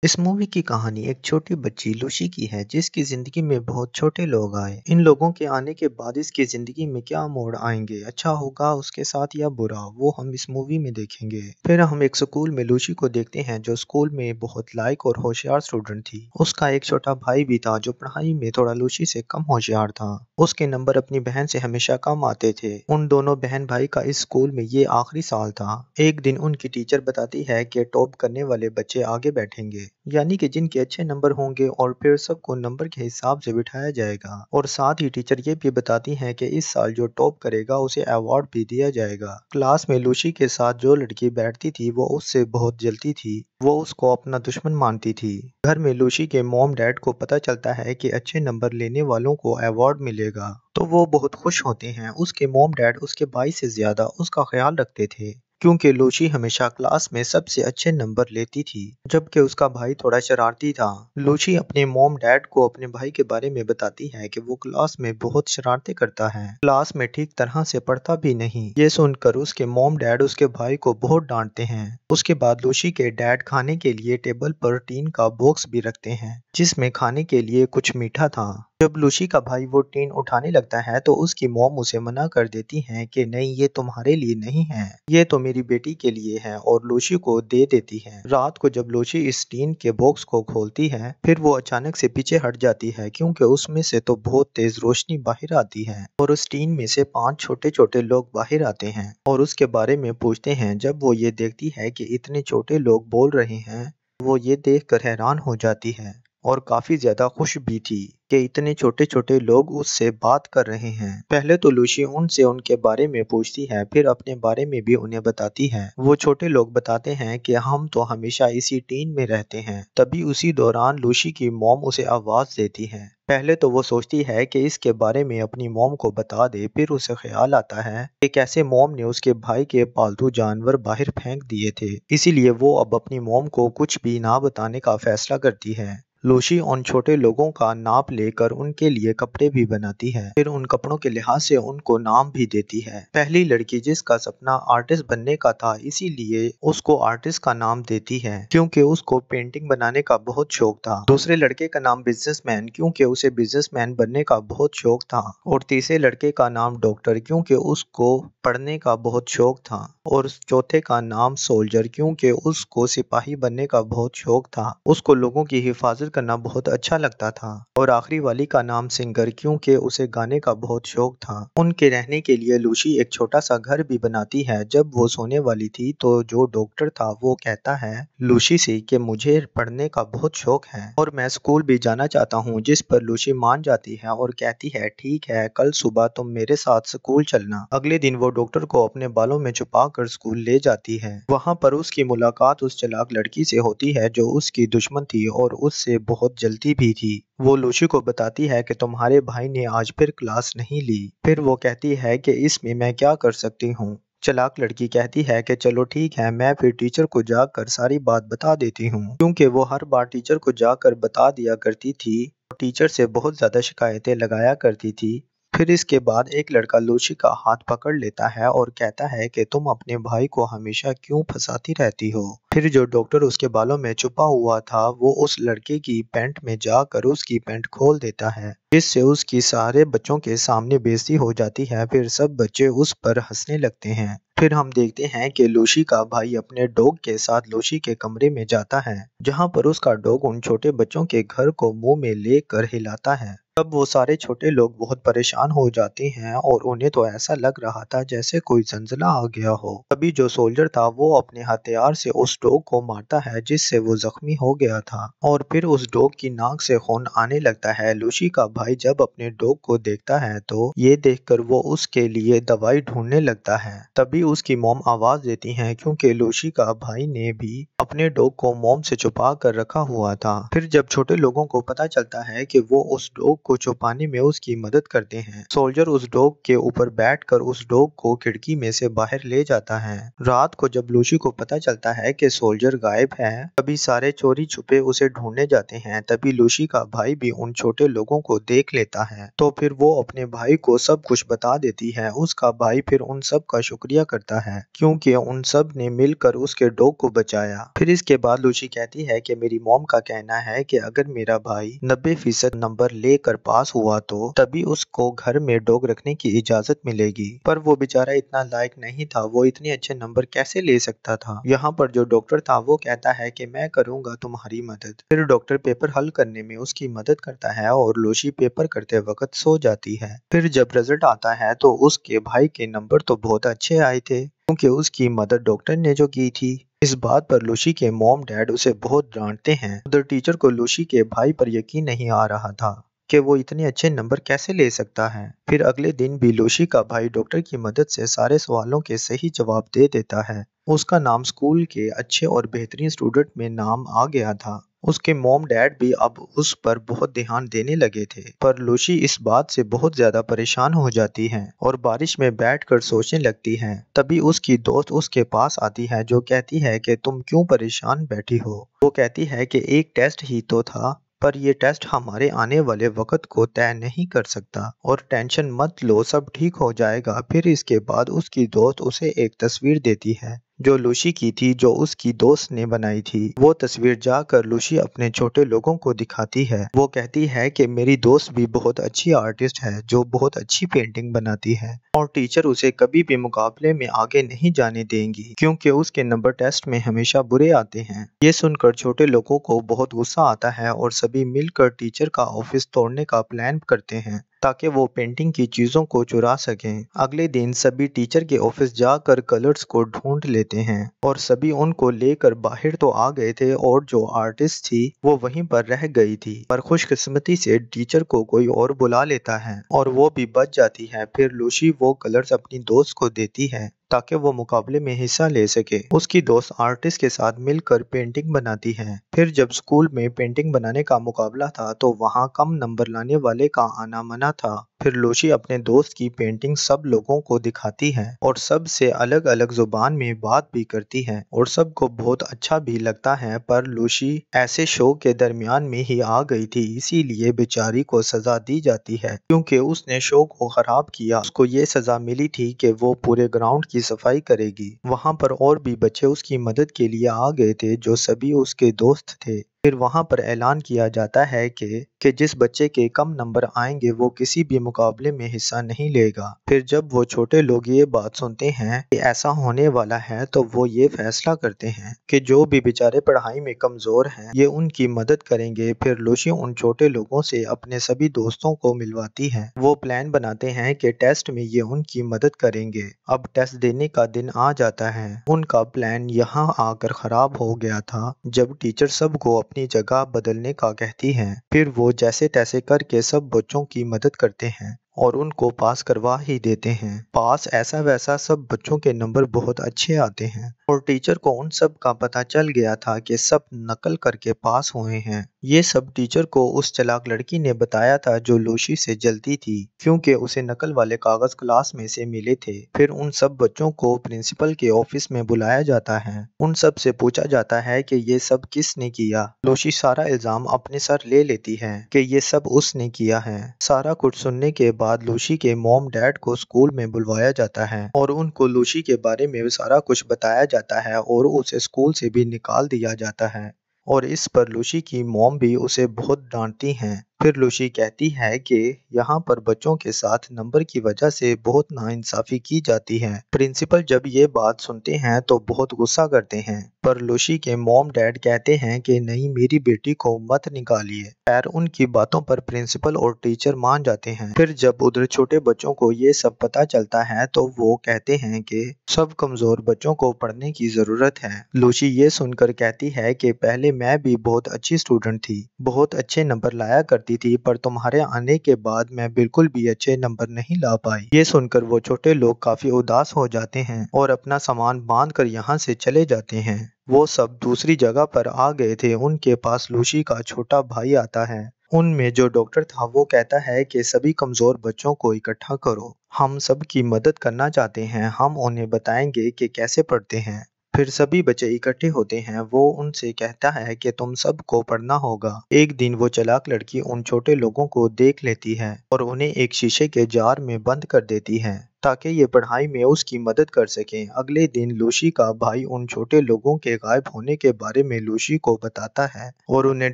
इस मूवी की कहानी एक छोटी बच्ची लूसी की है जिसकी जिंदगी में बहुत छोटे लोग आए। इन लोगों के आने के बाद इसकी जिंदगी में क्या मोड़ आएंगे, अच्छा होगा उसके साथ या बुरा, वो हम इस मूवी में देखेंगे। फिर हम एक स्कूल में लूसी को देखते हैं जो स्कूल में बहुत लायक और होशियार स्टूडेंट थी। उसका एक छोटा भाई भी था जो पढ़ाई में थोड़ा लूसी से कम होशियार था। उसके नंबर अपनी बहन से हमेशा कम आते थे। उन दोनों बहन भाई का इस स्कूल में ये आखिरी साल था। एक दिन उनकी टीचर बताती है कि टॉप करने वाले बच्चे आगे बैठेंगे, यानी कि जिनके अच्छे नंबर होंगे, और फिर सबको नंबर के हिसाब से बिठाया जाएगा। और साथ ही टीचर ये भी बताती हैं कि इस साल जो टॉप करेगा उसे अवार्ड भी दिया जाएगा। क्लास में लूसी के साथ जो लड़की बैठती थी वो उससे बहुत जलती थी। वो उसको अपना दुश्मन मानती थी। घर में लूसी के मॉम डैड को पता चलता है कि अच्छे नंबर लेने वालों को अवार्ड मिलेगा, तो वो बहुत खुश होते हैं। उसके मॉम डैड उसके भाई से ज्यादा उसका ख्याल रखते थे क्योंकि लूसी हमेशा क्लास में सबसे अच्छे नंबर लेती थी, जबकि उसका भाई थोड़ा शरारती था। लूसी अपने मॉम डैड को अपने भाई के बारे में बताती है कि वो क्लास में बहुत शरारतें करता है, क्लास में ठीक तरह से पढ़ता भी नहीं। ये सुनकर उसके मॉम डैड उसके भाई को बहुत डांटते हैं। उसके बाद लूसी के डैड खाने के लिए टेबल पर टीन का बॉक्स भी रखते हैं जिसमें खाने के लिए कुछ मीठा था। जब लूसी का भाई वो टीन उठाने लगता है तो उसकी मॉम उसे मना कर देती है कि नहीं, ये तुम्हारे लिए नहीं है, ये तो मेरी बेटी के लिए है, और लूसी को दे देती है। रात को जब लूसी इस टीन के बॉक्स को खोलती है फिर वो अचानक से पीछे हट जाती है क्योंकि उसमें से तो बहुत तेज रोशनी बाहर आती है और उस टीन में से 5 छोटे छोटे लोग बाहर आते हैं और उसके बारे में पूछते हैं। जब वो ये देखती है कि इतने छोटे लोग बोल रहे हैं, वो ये देखकर हैरान हो जाती है और काफी ज्यादा खुश भी थी कि इतने छोटे छोटे लोग उससे बात कर रहे हैं। पहले तो लूसी उनसे उनके बारे में पूछती है, फिर अपने बारे में भी उन्हें बताती है। वो छोटे लोग बताते हैं कि हम तो हमेशा इसी टीन में रहते हैं। तभी उसी दौरान लूसी की मॉम उसे आवाज देती है। पहले तो वो सोचती है कि इसके बारे में अपनी मॉम को बता दे, फिर उसे ख्याल आता है कि कैसे मॉम ने उसके भाई के पालतू जानवर बाहर फेंक दिए थे, इसीलिए वो अब अपनी मॉम को कुछ भी ना बताने का फैसला करती है। लूसी उन छोटे लोगों का नाप लेकर उनके लिए कपड़े भी बनाती है, फिर उन कपड़ों के लिहाज से उनको नाम भी देती है। पहली लड़की जिसका सपना आर्टिस्ट बनने का था, इसीलिए उसको आर्टिस्ट का नाम देती है क्योंकि उसको पेंटिंग बनाने का बहुत शौक था। दूसरे लड़के का नाम बिजनेसमैन क्योंकि उसे बिजनेसमैन बनने का बहुत शौक था, और तीसरे लड़के का नाम डॉक्टर क्योंकि उसको पढ़ने का बहुत शौक था, और चौथे का नाम सोल्जर क्योंकि उसको सिपाही बनने का बहुत शौक था। उसको लोगों की हिफाजत करना बहुत अच्छा लगता था। और आखिरी वाली का नाम सिंगर क्योंकि उसे गाने का बहुत शौक था। उनके रहने के लिए लूसी एक छोटा सा घर भी बनाती है। जब वो सोने वाली थी तो जो डॉक्टर था वो कहता है लूसी से कि मुझे पढ़ने का बहुत शौक है और मैं स्कूल भी जाना चाहता हूँ, जिस पर लूसी मान जाती है और कहती है ठीक है, कल सुबह तुम मेरे साथ स्कूल चलना। अगले दिन वो डॉक्टर को अपने बालों में छुपा कर स्कूल ले जाती है। वहाँ पर उसकी मुलाकात उस चालाक लड़की से होती है जो उसकी दुश्मन थी और उससे बहुत जलती भी थी। वो लूसी को बताती है कि तुम्हारे भाई ने आज फिर क्लास नहीं ली। फिर वो कहती है कि इसमें मैं क्या कर सकती हूँ। चालाक लड़की कहती है कि चलो ठीक है, मैं फिर टीचर को जाकर सारी बात बता देती हूँ, क्योंकि वो हर बार टीचर को जाकर बता दिया करती थी और टीचर से बहुत ज्यादा शिकायतें लगाया करती थी। फिर इसके बाद एक लड़का लूसी का हाथ पकड़ लेता है और कहता है कि तुम अपने भाई को हमेशा क्यों फंसाती रहती हो। फिर जो डॉक्टर उसके बालों में छुपा हुआ था वो उस लड़के की पैंट में जाकर उसकी पैंट खोल देता है, जिससे उसकी सारे बच्चों के सामने बेइज्जती हो जाती है। फिर सब बच्चे उस पर हंसने लगते हैं। फिर हम देखते हैं कि लूसी का भाई अपने डॉग के साथ लूसी के कमरे में जाता है, जहाँ पर उसका डॉग उन छोटे बच्चों के घर को मुंह में लेकर हिलाता है। तब वो सारे छोटे लोग बहुत परेशान हो जाते हैं और उन्हें तो ऐसा लग रहा था जैसे कोई जंजीला आ गया हो। तभी जो सोल्जर था वो अपने हथियार से उस डॉग को मारता है, जिससे वो जख्मी हो गया था और फिर उस डॉग की नाक से खून आने लगता है। लूसी का भाई जब अपने डॉग को देखता है तो ये देखकर वो उसके लिए दवाई ढूंढने लगता है। तभी उसकी मॉम आवाज देती है क्योंकि लूसी का भाई ने भी अपने डॉग को मॉम से छुपा कर रखा हुआ था। फिर जब छोटे लोगों को पता चलता है कि वो उस डॉग को छुपाने में उसकी मदद करते हैं। सोल्जर उस डॉग के ऊपर बैठकर उस डॉग को खिड़की में से बाहर ले जाता है। रात को जब लूसी को पता चलता है कि सोल्जर गायब है, तभी सारे चोरी छुपे उसे ढूंढने जाते हैं। तभी लूसी का भाई भी उन छोटे लोगों को देख लेता है, तो फिर वो अपने भाई को सब कुछ बता देती है। उसका भाई फिर उन सब का शुक्रिया करता है क्योंकि उन सब ने मिलकर उसके डॉग को बचाया। फिर इसके बाद लूसी कहती है कि मेरी मॉम का कहना है कि अगर मेरा भाई 90% नंबर लेकर पास हुआ तो तभी उसको घर में डॉग रखने की इजाजत मिलेगी। पर वो बेचारा इतना लायक नहीं था, वो इतने अच्छे नंबर कैसे ले सकता था। यहाँ पर जो डॉक्टर था वो कहता है कि मैं करूंगा तुम्हारी मदद। फिर डॉक्टर पेपर हल करने में उसकी मदद करता है और लूसी पेपर करते वक्त सो जाती है। फिर जब रिजल्ट आता है तो उसके भाई के नंबर तो बहुत अच्छे आए थे क्योंकि उसकी मदद डॉक्टर ने जो की थी। इस बात पर लूसी के मॉम डैड उसे बहुत डांटते हैं। उधर टीचर को लूसी के भाई पर यकीन नहीं आ रहा था कि वो इतने अच्छे नंबर कैसे ले सकता है। फिर अगले दिन भी लूसी का भाई डॉक्टर की मदद से सारे सवालों के सही जवाब दे देता है। उसका नाम स्कूल के अच्छे और बेहतरीन स्टूडेंट में नाम आ गया था। उसके मॉम डैड भी अब उस पर बहुत ध्यान देने लगे थे। पर लूसी इस बात से बहुत ज्यादा परेशान हो जाती है और बारिश में बैठकर सोचने लगती है। तभी उसकी दोस्त उसके पास आती है जो कहती है कि तुम क्यों परेशान बैठी हो। वो कहती है कि एक टेस्ट ही तो था, पर ये टेस्ट हमारे आने वाले वक्त को तय नहीं कर सकता और टेंशन मत लो, सब ठीक हो जाएगा। फिर इसके बाद उसकी दोस्त उसे एक तस्वीर देती है जो लूसी की थी, जो उसकी दोस्त ने बनाई थी। वो तस्वीर जाकर लूसी अपने छोटे लोगों को दिखाती है। वो कहती है कि मेरी दोस्त भी बहुत अच्छी आर्टिस्ट है जो बहुत अच्छी पेंटिंग बनाती है और टीचर उसे कभी भी मुकाबले में आगे नहीं जाने देंगी क्योंकि उसके नंबर टेस्ट में हमेशा बुरे आते हैं। ये सुनकर छोटे लोगों को बहुत गुस्सा आता है और सभी मिलकर टीचर का ऑफिस तोड़ने का प्लान करते हैं ताकि वो पेंटिंग की चीजों को चुरा सकें। अगले दिन सभी टीचर के ऑफिस जाकर कलर्स को ढूंढ लेते हैं और सभी उनको लेकर बाहर तो आ गए थे और जो आर्टिस्ट थी वो वहीं पर रह गई थी। पर खुशकिस्मती से टीचर को कोई और बुला लेता है और वो भी बच जाती है। फिर लूसी वो कलर्स अपनी दोस्त को देती है ताकि वो मुकाबले में हिस्सा ले सके। उसकी दोस्त आर्टिस्ट के साथ मिलकर पेंटिंग बनाती है। फिर जब स्कूल में पेंटिंग बनाने का मुकाबला था तो वहाँ कम नंबर लाने वाले का आना मना था। फिर लूसी अपने दोस्त की पेंटिंग सब लोगों को दिखाती है और सबसे अलग अलग जुबान में बात भी करती है और सबको बहुत अच्छा भी लगता है। पर लूसी ऐसे शो के दरमियान में ही आ गई थी, इसीलिए बेचारी को सजा दी जाती है क्योंकि उसने शो को खराब किया। उसको ये सजा मिली थी कि वो पूरे ग्राउंड की सफाई करेगी। वहाँ पर और भी बच्चे उसकी मदद के लिए आ गए थे जो सभी उसके दोस्त थे। फिर वहाँ पर ऐलान किया जाता है कि जिस बच्चे के कम नंबर आएंगे वो किसी भी मुकाबले में हिस्सा नहीं लेगा। फिर जब वो छोटे लोग ये बात सुनते हैं कि ऐसा होने वाला है तो वो ये फैसला करते हैं कि जो भी बेचारे पढ़ाई में कमजोर हैं ये उनकी मदद करेंगे। फिर लूसी उन छोटे लोगों से अपने सभी दोस्तों को मिलवाती है। वो प्लान बनाते हैं कि टेस्ट में ये उनकी मदद करेंगे। अब टेस्ट देने का दिन आ जाता है। उनका प्लान यहाँ आकर खराब हो गया था जब टीचर सबको अपनी जगह बदलने का कहती हैं। फिर वो जैसे तैसे करके सब बच्चों की मदद करते हैं और उनको पास करवा ही देते हैं। पास ऐसा वैसा सब बच्चों के नंबर बहुत अच्छे आते हैं और टीचर को उन सब का पता चल गया था कि सब नकल करके पास हुए हैं। ये सब टीचर को उस चालाक लड़की ने बताया था जो लूसी से जलती थी क्योंकि उसे नकल वाले कागज क्लास में से मिले थे। फिर उन सब बच्चों को प्रिंसिपल के ऑफिस में बुलाया जाता है। उन सब से पूछा जाता है कि ये सब किसने किया। लूसी सारा इल्जाम अपने सर ले लेती है कि ये सब उसने किया है। सारा कुछ सुनने के बाद लूसी के मॉम डैड को स्कूल में बुलवाया जाता है और उनको लूसी के बारे में सारा कुछ बताया जाता है और उसे स्कूल से भी निकाल दिया जाता है। और इस पर लूसी की मॉम भी उसे बहुत डांटती हैं। फिर लूसी कहती है कि यहाँ पर बच्चों के साथ नंबर की वजह से बहुत नाइंसाफी की जाती है। प्रिंसिपल जब ये बात सुनते हैं तो बहुत गुस्सा करते हैं, पर लूसी के मॉम डैड कहते हैं कि नहीं, मेरी बेटी को मत निकालिए। खैर उनकी बातों पर प्रिंसिपल और टीचर मान जाते हैं। फिर जब उधर छोटे बच्चों को ये सब पता चलता है तो वो कहते हैं कि सब कमजोर बच्चों को पढ़ने की जरूरत है। लूसी ये सुनकर कहती है कि पहले मैं भी बहुत अच्छी स्टूडेंट थी, बहुत अच्छे नंबर लाया करती थी, पर तुम्हारे आने के बाद मैं बिल्कुल भी अच्छे नंबर नहीं ला पाई। ये सुनकर वो छोटे लोग काफी उदास हो जाते हैं और अपना सामान बांध कर यहाँ से चले जाते हैं। वो सब दूसरी जगह पर आ गए थे। उनके पास लूसी का छोटा भाई आता है उनमें जो डॉक्टर था वो कहता है कि सभी कमजोर बच्चों को इकट्ठा करो, हम सब की मदद करना चाहते हैं, हम उन्हें बताएंगे कि कैसे पढ़ते हैं। फिर सभी बच्चे इकट्ठे होते हैं, वो उनसे कहता है कि तुम सबको पढ़ना होगा। एक दिन वो चालाक लड़की उन छोटे लोगों को देख लेती है और उन्हें एक शीशे के जार में बंद कर देती है ताकि ये पढ़ाई में उसकी मदद कर सकें। अगले दिन लूसी का भाई उन छोटे लोगों के गायब होने के बारे में लूसी को बताता है और उन्हें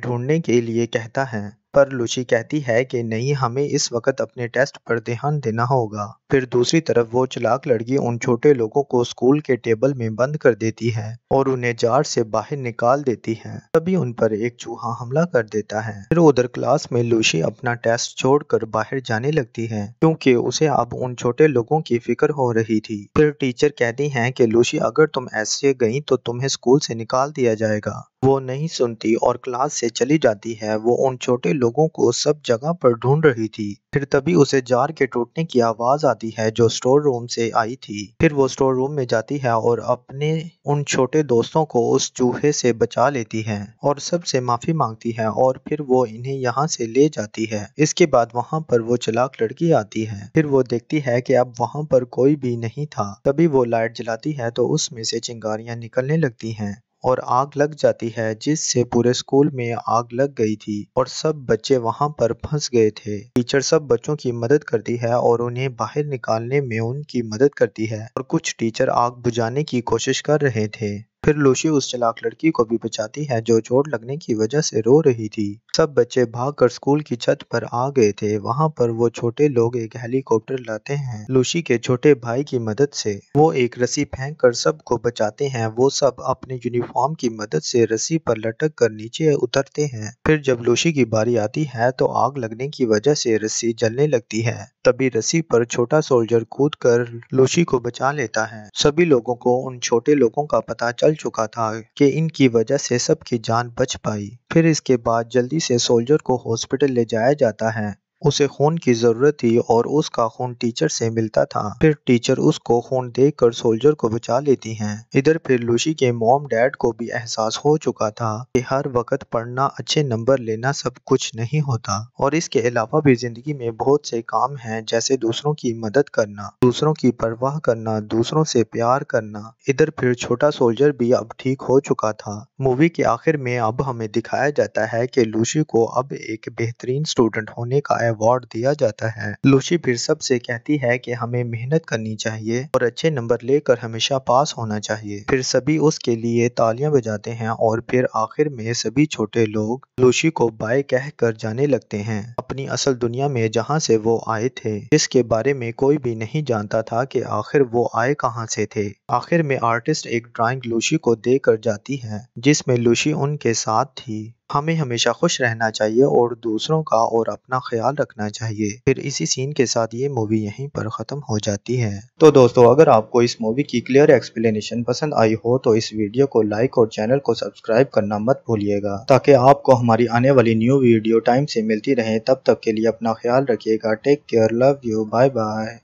ढूंढने के लिए कहता है, पर लूसी कहती है कि नहीं, हमें इस वक्त अपने टेस्ट पर ध्यान देना होगा। फिर दूसरी तरफ वो चालाक लड़की उन छोटे लोगों को स्कूल के टेबल में बंद कर देती है और उन्हें जार से बाहर निकाल देती है। तभी उन पर एक चूहा हमला कर देता है। फिर उधर क्लास में लूसी अपना टेस्ट छोड़कर बाहर जाने लगती है क्योंकि उसे अब उन छोटे लोगों की फिक्र हो रही थी। फिर टीचर कहती हैं कि लूसी, अगर तुम ऐसे गई तो तुम्हें स्कूल से निकाल दिया जाएगा। वो नहीं सुनती और क्लास से चली जाती है। वो उन छोटे लोगों को सब जगह पर ढूंढ रही थी। फिर तभी उसे जार के टूटने की आवाज आती है जो स्टोर रूम से आई थी। फिर वो स्टोर रूम में जाती है और अपने उन छोटे दोस्तों को उस चूहे से बचा लेती है और सबसे माफी मांगती है और फिर वो इन्हें यहाँ से ले जाती है। इसके बाद वहाँ पर वो चालाक लड़की आती है। फिर वो देखती है कि अब वहाँ पर कोई भी नहीं था। तभी वो लाइट जलाती है तो उसमें से चिंगारियां निकलने लगती हैं और आग लग जाती है, जिससे पूरे स्कूल में आग लग गई थी और सब बच्चे वहां पर फंस गए थे। टीचर सब बच्चों की मदद करती है और उन्हें बाहर निकालने में उनकी मदद करती है और कुछ टीचर आग बुझाने की कोशिश कर रहे थे। फिर लूसी उस चालाक लड़की को भी बचाती है जो चोट लगने की वजह से रो रही थी। सब बच्चे भागकर स्कूल की छत पर आ गए थे। वहां पर वो छोटे लोग एक हेलीकॉप्टर लाते हैं। लूसी के छोटे भाई की मदद से वो एक रस्सी फेंक कर सबको बचाते हैं। वो सब अपने यूनिफॉर्म की मदद से रस्सी पर लटक कर नीचे उतरते हैं। फिर जब लूसी की बारी आती है तो आग लगने की वजह से रस्सी जलने लगती है। तभी रस्सी पर छोटा सोल्जर कूद कर लूसी को बचा लेता है। सभी लोगों को उन छोटे लोगों का पता चल चुका था कि इनकी वजह से सबकी जान बच पाई। फिर इसके बाद जल्दी से सोल्जर को हॉस्पिटल ले जाया जाता है। उसे खून की जरूरत थी और उसका खून टीचर से मिलता था। फिर टीचर उसको खून देकर सोल्जर को बचा लेती हैं। इधर फिर लूसी के मॉम डैड को भी एहसास हो चुका था कि हर वक्त पढ़ना, अच्छे नंबर लेना सब कुछ नहीं होता और इसके अलावा भी जिंदगी में बहुत से काम हैं, जैसे दूसरों की मदद करना, दूसरों की परवाह करना, दूसरों से प्यार करना। इधर फिर छोटा सोल्जर भी अब ठीक हो चुका था। मूवी के आखिर में अब हमें दिखाया जाता है कि लूसी को अब एक बेहतरीन स्टूडेंट होने का अवार्ड दिया जाता है। लूसी फिर सबसे कहती है कि हमें मेहनत करनी चाहिए और अच्छे नंबर लेकर हमेशा पास होना चाहिए। फिर सभी उसके लिए तालियां बजाते हैं और फिर आखिर में सभी छोटे लोग लूसी को बाय कह कर जाने लगते हैं अपनी असल दुनिया में, जहाँ से वो आए थे, जिसके बारे में कोई भी नहीं जानता था कि आखिर वो आए कहाँ से थे। आखिर में आर्टिस्ट एक ड्राइंग लूसी को देकर जाती है जिसमें लूसी उनके साथ थी। हमें हमेशा खुश रहना चाहिए और दूसरों का और अपना ख्याल रखना चाहिए। फिर इसी सीन के साथ ये मूवी यहीं पर ख़त्म हो जाती है। तो दोस्तों, अगर आपको इस मूवी की क्लियर एक्सप्लेनेशन पसंद आई हो तो इस वीडियो को लाइक और चैनल को सब्सक्राइब करना मत भूलिएगा, ताकि आपको हमारी आने वाली न्यू वीडियो टाइम से मिलती रहे। तब तक के लिए अपना ख्याल रखिएगा। Take care, love you, bye bye.